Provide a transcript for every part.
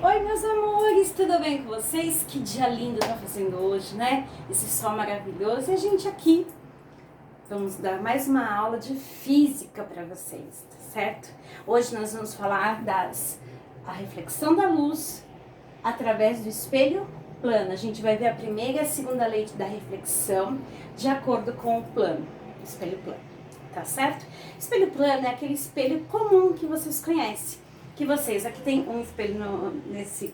Oi, meus amores, tudo bem com vocês? Que dia lindo tá fazendo hoje, né? Esse sol maravilhoso e a gente aqui. Vamos dar mais uma aula de física para vocês, tá certo? Hoje nós vamos falar a reflexão da luz através do espelho plano. A gente vai ver a primeira e a segunda lei da reflexão de acordo com o plano, espelho plano, tá certo? Espelho plano é aquele espelho comum que vocês conhecem. Que vocês, aqui tem um espelho nesse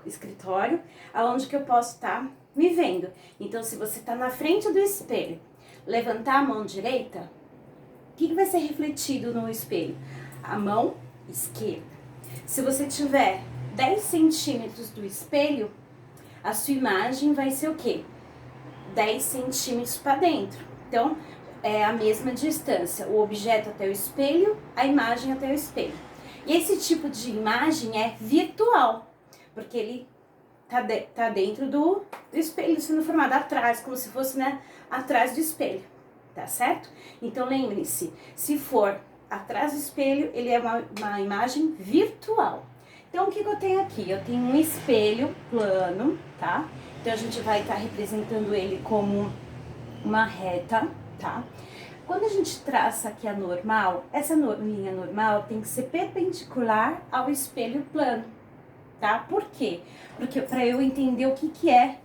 escritório, aonde que eu posso estar me vendo. Então, se você está na frente do espelho, levantar a mão direita, o que vai ser refletido no espelho? A mão esquerda. Se você tiver 10 centímetros do espelho, a sua imagem vai ser o quê? 10 centímetros para dentro. Então, é a mesma distância, o objeto até o espelho, a imagem até o espelho. E esse tipo de imagem é virtual, porque ele tá dentro do espelho, sendo formado atrás, como se fosse, né, atrás do espelho, tá certo? Então lembre-se, se for atrás do espelho, ele é uma imagem virtual. Então o que eu tenho aqui? Eu tenho um espelho plano, tá? Então a gente vai estar representando ele como uma reta, tá? Quando a gente traça aqui a normal, essa linha normal tem que ser perpendicular ao espelho plano, tá? Por quê? Porque para eu entender o que é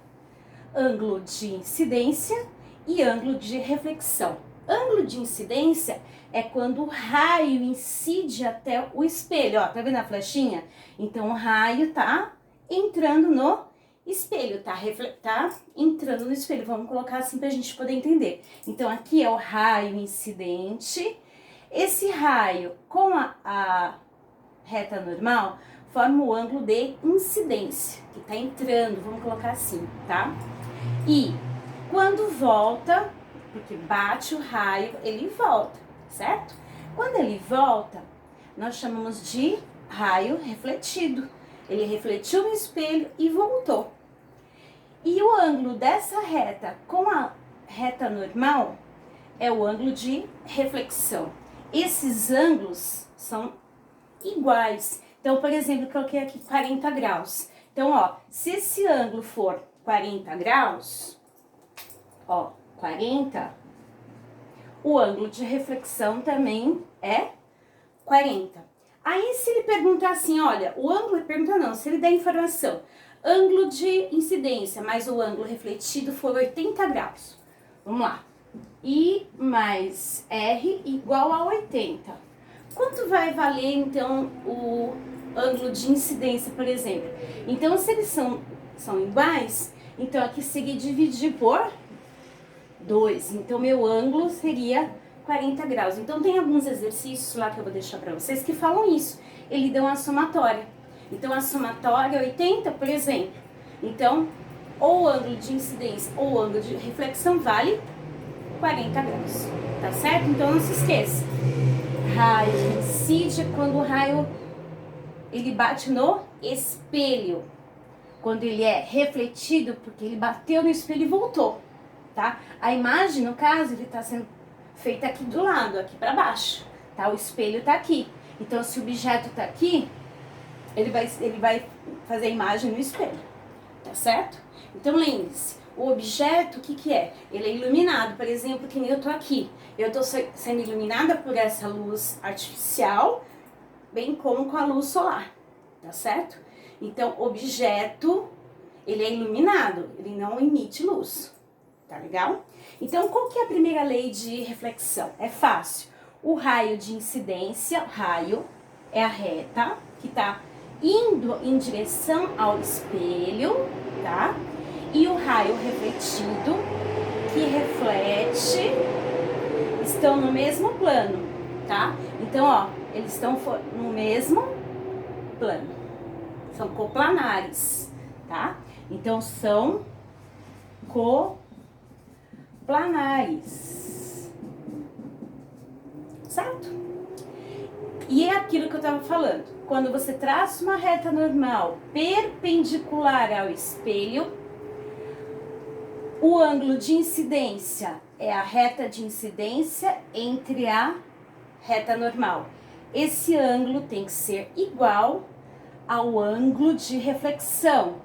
ângulo de incidência e ângulo de reflexão. Ângulo de incidência é quando o raio incide até o espelho, ó, tá vendo a flechinha? Então o raio tá entrando no espelho, tá entrando no espelho, vamos colocar assim pra gente poder entender. Então aqui é o raio incidente, esse raio com a reta normal forma o ângulo de incidência, que tá entrando, vamos colocar assim, tá? E quando volta, porque bate o raio, ele volta, certo? Quando ele volta, nós chamamos de raio refletido. Ele refletiu no espelho e voltou. E o ângulo dessa reta com a reta normal é o ângulo de reflexão. Esses ângulos são iguais. Então, por exemplo, eu coloquei aqui 40 graus. Então, ó, se esse ângulo for 40 graus, ó, 40, o ângulo de reflexão também é 40. Aí, se ele perguntar assim, olha, o ângulo, pergunta não, se ele der informação, ângulo de incidência mais o ângulo refletido for 80 graus. Vamos lá. I mais R igual a 80. Quanto vai valer, então, o ângulo de incidência, por exemplo? Então, se eles são iguais, então aqui seria dividir por 2. Então, meu ângulo seria 40 graus. Então, tem alguns exercícios lá que eu vou deixar para vocês que falam isso. Ele dá uma somatória. Então, a somatória é 80, por exemplo. Então, ou o ângulo de incidência ou o ângulo de reflexão vale 40 graus. Tá certo? Então, não se esqueça. Raio incide quando o raio ele bate no espelho. Quando ele é refletido, porque ele bateu no espelho e voltou, tá? A imagem, no caso, ele tá sendo feita aqui do lado, aqui para baixo, tá? O espelho tá aqui. Então, se o objeto tá aqui, ele vai fazer a imagem no espelho, tá certo? Então, lembre-se, o objeto, o que é? Ele é iluminado, por exemplo, que nem eu tô aqui. Eu tô sendo iluminada por essa luz artificial, bem como com a luz solar, tá certo? Então, objeto, ele é iluminado, ele não emite luz, tá legal? Então, qual que é a primeira lei de reflexão? É fácil. O raio de incidência, raio, é a reta que tá indo em direção ao espelho, tá? E o raio refletido, que reflete, estão no mesmo plano, tá? Então, ó, eles estão no mesmo plano. São coplanares, tá? Então, são coplanares. Certo? E é aquilo que eu tava falando. Quando você traça uma reta normal perpendicular ao espelho, o ângulo de incidência é a reta de incidência entre a reta normal. Esse ângulo tem que ser igual ao ângulo de reflexão,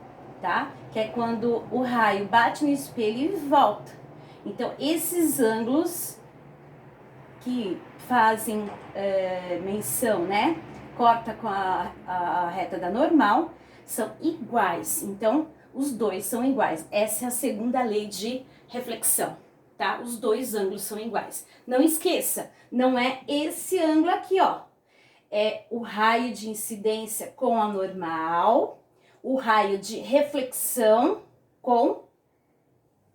tá? Que é quando o raio bate no espelho e volta. Então, esses ângulos que fazem menção, né? Corta com a reta da normal, são iguais. Então, os dois são iguais. Essa é a segunda lei de reflexão, tá? Os dois ângulos são iguais. Não esqueça, não é esse ângulo aqui, ó. É o raio de incidência com a normal, o raio de reflexão com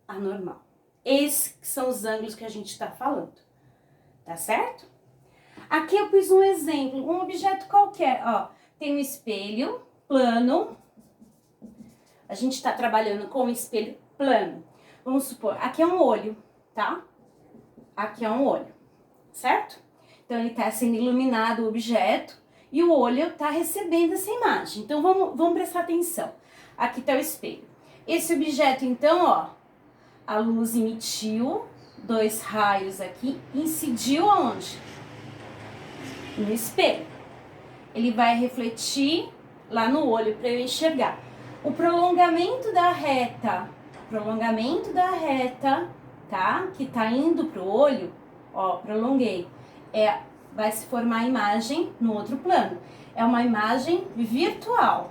a normal. Esses são os ângulos que a gente está falando, tá certo? Aqui eu pus um exemplo, um objeto qualquer, ó. Tem um espelho plano. A gente está trabalhando com um espelho plano. Vamos supor, aqui é um olho, tá? Aqui é um olho, certo? Então, ele está sendo iluminado o objeto e o olho está recebendo essa imagem. Então, vamos prestar atenção. Aqui está o espelho. Esse objeto, então, ó, a luz emitiu 2 raios aqui, incidiu aonde? No espelho. Ele vai refletir lá no olho para eu enxergar. O prolongamento da reta, tá? Que tá indo pro olho, ó, prolonguei. Vai se formar a imagem no outro plano. É uma imagem virtual.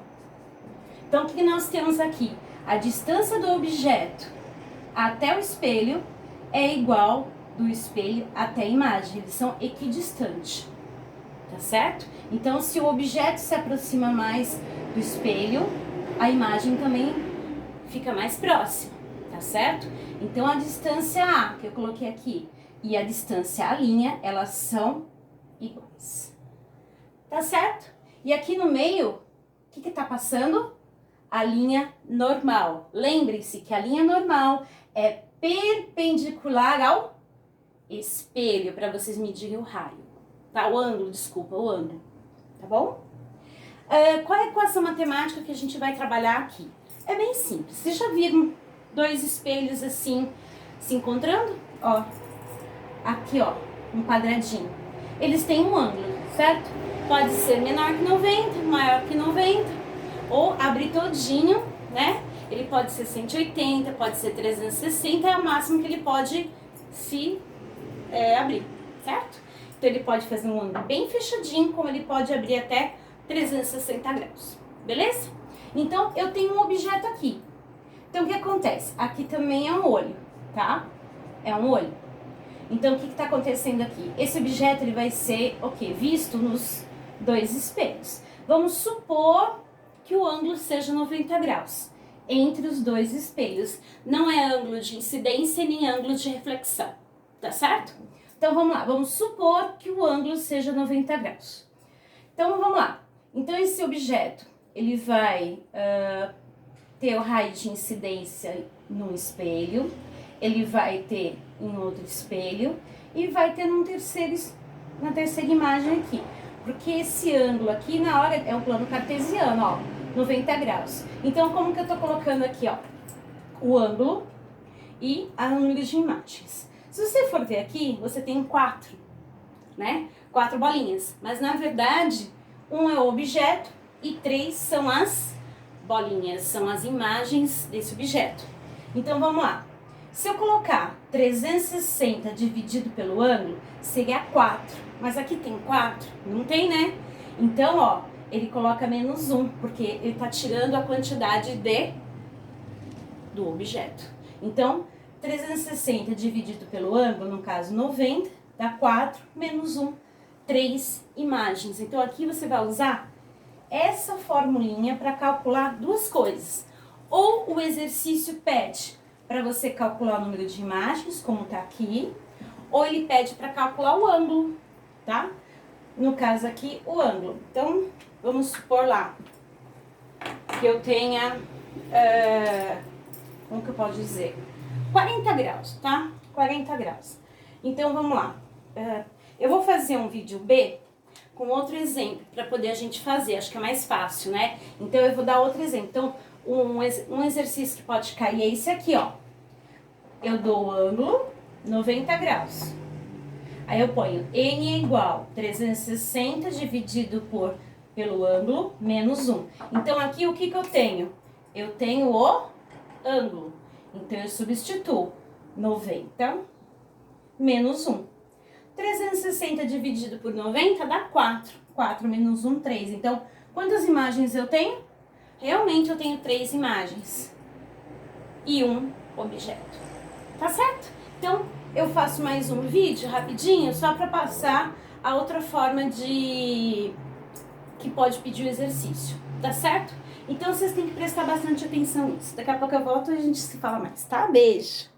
Então, o que nós temos aqui? A distância do objeto até o espelho é igual do espelho até a imagem. Eles são equidistantes, tá certo? Então, se o objeto se aproxima mais do espelho, a imagem também fica mais próxima, tá certo? Então, a distância A, que eu coloquei aqui, e a distância A', elas são iguais. Tá certo? E aqui no meio, o que tá passando? A linha normal. Lembre-se que a linha normal é perpendicular ao espelho, para vocês medirem o raio. Tá? O ângulo, desculpa, o ângulo. Tá bom? Qual é a equação matemática que a gente vai trabalhar aqui? É bem simples. Vocês já viram 2 espelhos assim, se encontrando? Ó. Aqui, ó, um quadradinho. Eles têm um ângulo, certo? Pode ser menor que 90, maior que 90, ou abrir todinho, né? Ele pode ser 180, pode ser 360, é o máximo que ele pode se abrir, certo? Então, ele pode fazer um ângulo bem fechadinho, como ele pode abrir até 360 graus, beleza? Então, eu tenho um objeto aqui. Então, o que acontece? Aqui também é um olho, tá? É um olho. Então, o que está acontecendo aqui? Esse objeto ele vai ser, visto nos 2 espelhos. Vamos supor que o ângulo seja 90 graus entre os 2 espelhos. Não é ângulo de incidência nem ângulo de reflexão, tá certo? Então, vamos lá. Vamos supor que o ângulo seja 90 graus. Então, vamos lá. Então, esse objeto, ele vai ter o raio de incidência num espelho, ele vai ter em outro espelho e vai ter na terceira imagem aqui. Porque esse ângulo aqui, na hora, é um plano cartesiano, ó, 90 graus. Então, como que eu tô colocando aqui, ó, o ângulo e a número de imagens. Se você for ver aqui, você tem 4, né? 4 bolinhas. Mas, na verdade, 1 é o objeto e 3 são as bolinhas, são as imagens desse objeto. Então, vamos lá. Se eu colocar 360 dividido pelo ângulo, seria 4. Mas aqui tem 4? Não tem, né? Então, ó, ele coloca menos 1, porque ele tá tirando a quantidade do objeto. Então, 360 dividido pelo ângulo, no caso 90, dá 4 menos 1, 3 imagens. Então, aqui você vai usar essa formulinha para calcular 2 coisas. Ou o exercício pede para você calcular o número de imagens, como tá aqui, ou ele pede para calcular o ângulo, tá? No caso aqui, o ângulo. Então, vamos supor lá que eu tenha, como que eu posso dizer? 40 graus, tá? 40 graus. Então, vamos lá. Eu vou fazer um vídeo B com outro exemplo, para poder a gente fazer, acho que é mais fácil, né? Então, eu vou dar outro exemplo. Então, um exercício que pode cair é esse aqui, ó. Eu dou o ângulo 90 graus. Aí eu ponho N é igual 360 dividido por pelo ângulo menos 1. Então, aqui o que eu tenho? Eu tenho o ângulo. Então, eu substituo 90 menos 1. 360 dividido por 90 dá 4. 4 menos 1, 3. Então, quantas imagens eu tenho? Realmente eu tenho 3 imagens e um objeto. Tá certo? Então, eu faço mais um vídeo rapidinho, só para passar a outra forma de que pode pedir o exercício, tá certo? Então, vocês têm que prestar bastante atenção nisso. Daqui a pouco eu volto e a gente se fala mais, tá? Beijo!